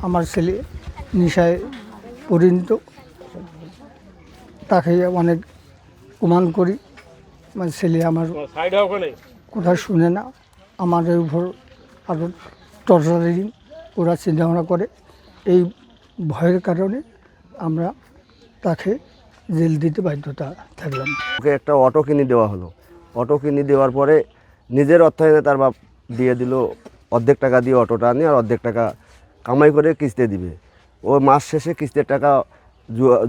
আমার ছেলে নেশায় পরিণত, তাকে অনেক কমান্ড করি। আমার ছেলে আমার কথা শুনে না, আমাদের উপর আরও টর্চারিং ওরা চিন্তাভাবনা করে। এই ভয়ের কারণে আমরা তাকে জেল দিতে বাধ্যতা থাকলাম। ওকে একটা অটো কিনে দেওয়া হলো। অটো কিনে দেওয়ার পরে নিজের অর্থায়নে তার বাপ দিয়ে দিল অর্ধেক টাকা দিয়ে অটোটা আনি, আর অর্ধেক টাকা কামাই করে কিস্তি দিবে। ও মাস শেষে কিস্তির টাকা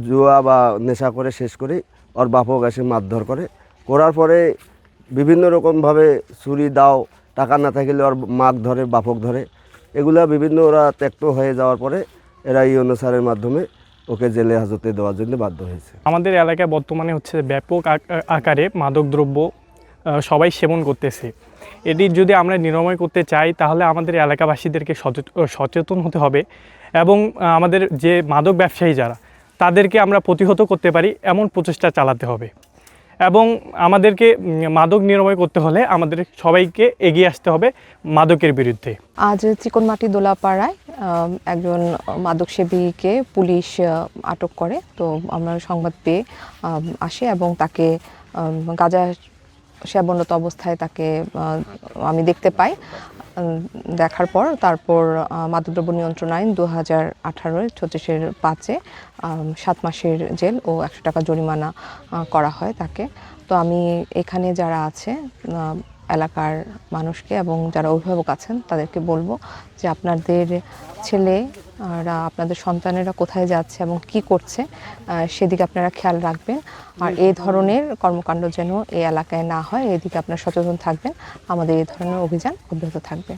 জুয়া বা নেশা করে শেষ করে ওর বাপও এসে মারধর করে। করার পরে বিভিন্ন রকমভাবে ছুরি দাও, টাকা না থাকলে ওর মাক ধরে, বাপক ধরে। এগুলা বিভিন্ন ওরা ত্যক্ত হয়ে যাওয়ার পরে এরা এই অনুসারের মাধ্যমে ওকে জেলে হাজতে দেওয়ার জন্য বাধ্য হয়েছে। আমাদের এলাকায় বর্তমানে হচ্ছে ব্যাপক আকারে মাদকদ্রব্য সবাই সেবন করতেছে। এটি যদি আমরা নিরাময় করতে চাই তাহলে আমাদের এলাকাবাসীদেরকে সচেতন হতে হবে, এবং আমাদের যে মাদক ব্যবসায়ী যারা, তাদেরকে আমরা প্রতিহত করতে পারি এমন প্রচেষ্টা চালাতে হবে। এবং আমাদেরকে মাদক নিরাময় করতে হলে আমাদের সবাইকে এগিয়ে আসতে হবে মাদকের বিরুদ্ধে। আজ চিকনমাটি দোলাপাড়ায় একজন মাদক সেবীকে পুলিশ আটক করে। তো আমরা সংবাদ পেয়ে আসি এবং তাকে গাঁজা সেবনরত অবস্থায় তাকে আমি দেখতে পাই। দেখার পর তারপর মাদকদ্রব্য নিয়ন্ত্রণ আইন 2018 36-5 7 মাসের জেল ও 100 টাকা জরিমানা করা হয় তাকে। তো আমি এখানে যারা আছে এলাকার মানুষকে এবং যারা অভিভাবক আছেন তাদেরকে বলবো যে আপনাদের ছেলেরা, আপনাদের সন্তানেরা কোথায় যাচ্ছে এবং কি করছে সেদিকে আপনারা খেয়াল রাখবেন। আর এই ধরনের কর্মকাণ্ড যেন এই এলাকায় না হয়, এদিকে আপনারা সচেতন থাকবেন। আমাদের এই ধরনের অভিযান অব্যাহত থাকবে।